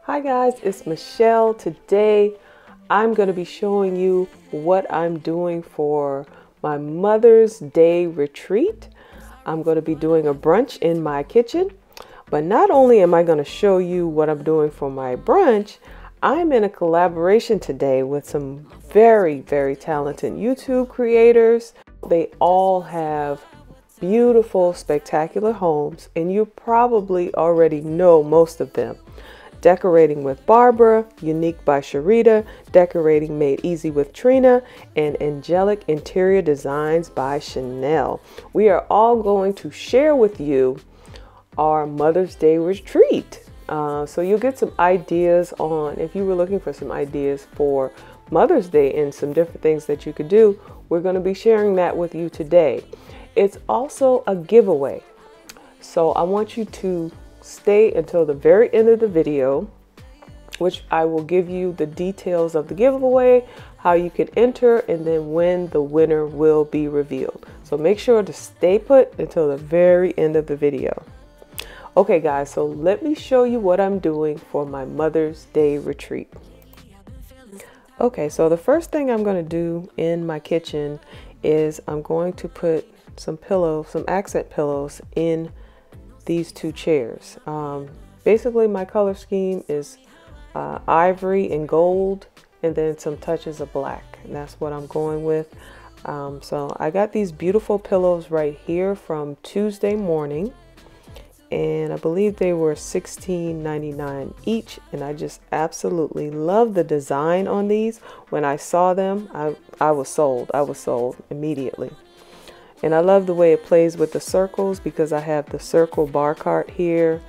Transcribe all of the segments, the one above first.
Hi guys, it's Michelle. Today I'm going to be showing you what I'm doing for my Mother's Day retreat. I'm going to be doing a brunch in my kitchen, but not only am I going to show you what I'm doing for my brunch, I'm in a collaboration today with some very talented YouTube creators. They all have beautiful, spectacular homes, and you probably already know most of them. Decorating with Barbara, Unique by Sharita, Decorating Made Easy with Trina, and Angelic Interior Designs by Chanel. We are all going to share with you our Mother's Day retreat. So you'll get some ideas on, if you were looking for some ideas for Mother's Day and some different things that you could do, we're going to be sharing that with you today. It's also a giveaway. So I want you to stay until the very end of the video, which I will give you the details of the giveaway, how you can enter, and then when the winner will be revealed. So make sure to stay put until the very end of the video. Okay guys, so let me show you what I'm doing for my Mother's Day retreat. Okay, so the first thing I'm going to do in my kitchen is I'm going to put some pillows, some accent pillows in these two chairs. Basically my color scheme is ivory and gold, and then some touches of black, and that's what I'm going with. So I got these beautiful pillows right here from Tuesday Morning, and I believe they were $16.99 each, and I just absolutely love the design on these. When I saw them, I was sold. I was sold immediately. And I love the way it plays with the circles, because I have the circle bar cart here,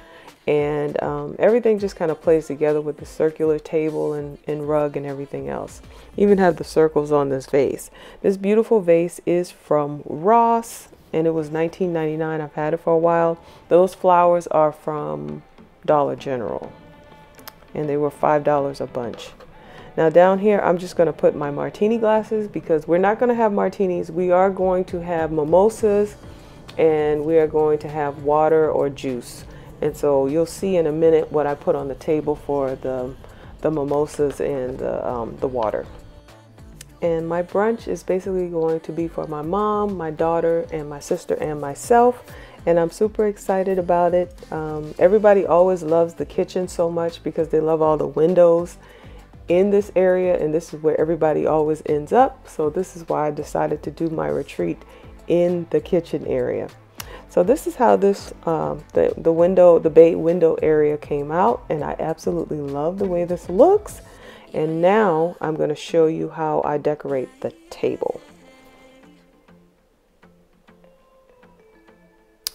and everything just kind of plays together with the circular table and rug and everything else. Even have the circles on this vase. This beautiful vase is from Ross, and it was $19.99. I've had it for a while. Those flowers are from Dollar General, and they were $5 a bunch. Now down here, I'm just going to put my martini glasses, because we're not going to have martinis. We are going to have mimosas, and we are going to have water or juice. And so you'll see in a minute what I put on the table for the mimosas and the water. And my brunch is basically going to be for my mom, my daughter, and my sister and myself. And I'm super excited about it. Everybody always loves the kitchen so much because they love all the windows in this area, and this is where everybody always ends up. So this is why I decided to do my retreat in the kitchen area. So this is how this the bay window area came out, and I absolutely love the way this looks. And now I'm going to show you how I decorate the table.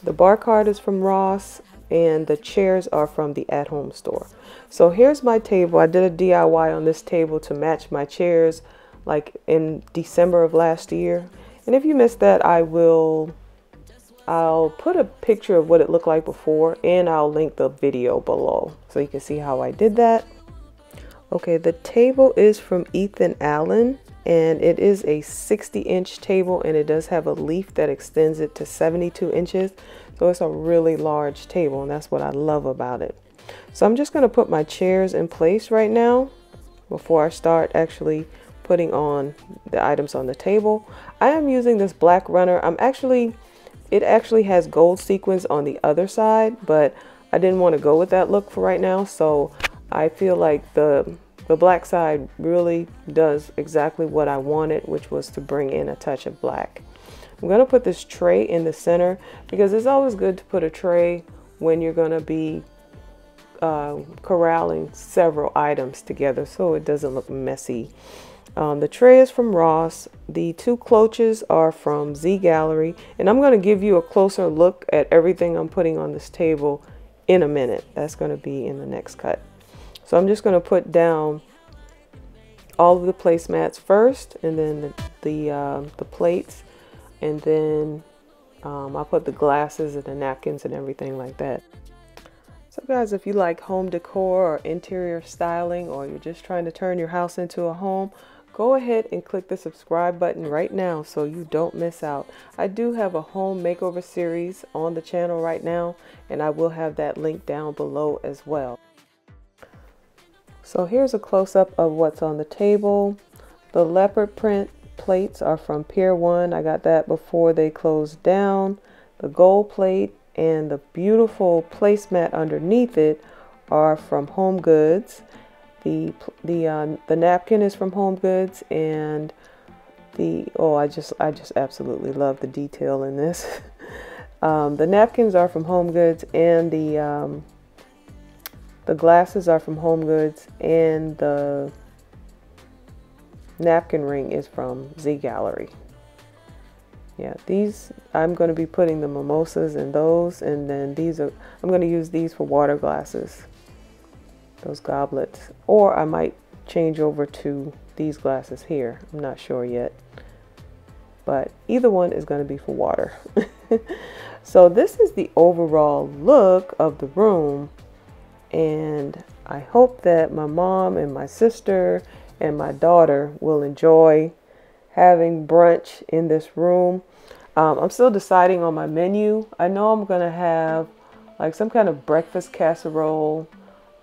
The bar cart is from Ross, and the chairs are from the At-Home store. So here's my table. I did a DIY on this table to match my chairs like in December of last year. And if you missed that, I'll put a picture of what it looked like before, and I'll link the video below so you can see how I did that. Okay, the table is from Ethan Allen, and it is a 60-inch table, and it does have a leaf that extends it to 72 inches. So it's a really large table, and that's what I love about it. So I'm just going to put my chairs in place right now before I start actually putting on the items on the table. I am using this black runner. It actually has gold sequins on the other side, but I didn't want to go with that look for right now. So I feel like the black side really does exactly what I wanted, which was to bring in a touch of black. I'm going to put this tray in the center, because it's always good to put a tray when you're going to be corralling several items together so it doesn't look messy. The tray is from Ross. The two cloches are from ZGALLERIE, and I'm going to give you a closer look at everything I'm putting on this table in a minute. That's going to be in the next cut. So I'm just going to put down all of the placemats first, and then the plates, and then I'll put the glasses and the napkins and everything like that. So guys, if you like home decor or interior styling, or you're just trying to turn your house into a home, go ahead and click the subscribe button right now so you don't miss out. I do have a home makeover series on the channel right now, and I will have that link down below as well. So here's a close-up of what's on the table. The leopard print plates are from Pier 1. I got that before they closed down. The gold plate and the beautiful placemat underneath it are from HOMEGOODS. The napkin is from HOMEGOODS, and I just absolutely love the detail in this. The napkins are from HOMEGOODS, and the glasses are from HOMEGOODS, and the napkin ring is from ZGALLERIE. Yeah, these, I'm going to be putting the mimosas in those, and then these are, I'm going to use these for water glasses, those goblets, or I might change over to these glasses here. I'm not sure yet, but either one is going to be for water. So this is the overall look of the room, and I hope that my mom and my sister and my daughter will enjoy having brunch in this room. I'm still deciding on my menu. I know I'm gonna have like some kind of breakfast casserole,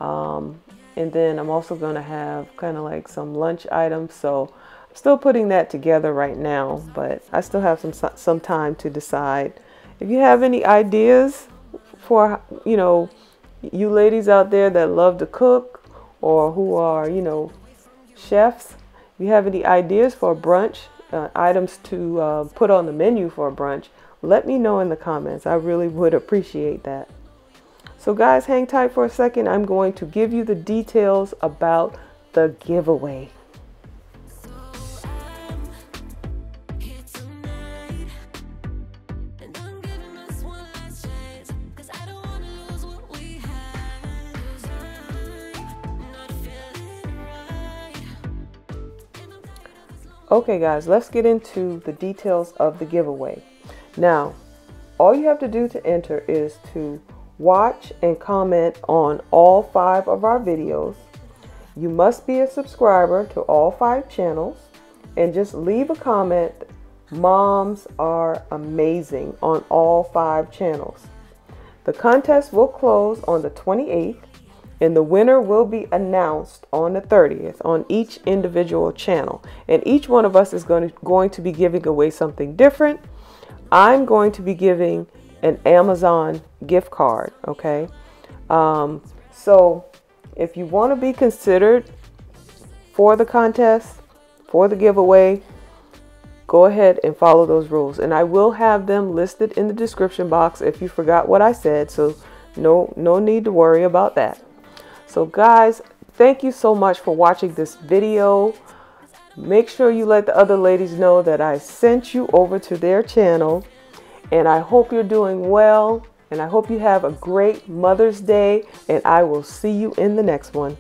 and then I'm also gonna have kind of like some lunch items. So I'm still putting that together right now, but I still have some time to decide. If you have any ideas for, you know, you ladies out there that love to cook, or who are, you know, chefs, if you have any ideas for brunch, items to put on the menu for a brunch, let me know in the comments. I really would appreciate that. So guys, hang tight for a second. I'm going to give you the details about the giveaway. Okay guys, let's get into the details of the giveaway. Now, all you have to do to enter is to watch and comment on all 5 of our videos. You must be a subscriber to all 5 channels, and just leave a comment, "Moms are amazing," on all 5 channels. The contest will close on the 28th, and the winner will be announced on the 30th on each individual channel. And each one of us is going to be giving away something different. I'm going to be giving an Amazon gift card, okay? So if you want to be considered for the contest, for the giveaway, go ahead and follow those rules. And I will have them listed in the description box if you forgot what I said, so no need to worry about that. So guys, thank you so much for watching this video. Make sure you let the other ladies know that I sent you over to their channel, and I hope you're doing well, and I hope you have a great Mother's Day, and I will see you in the next one.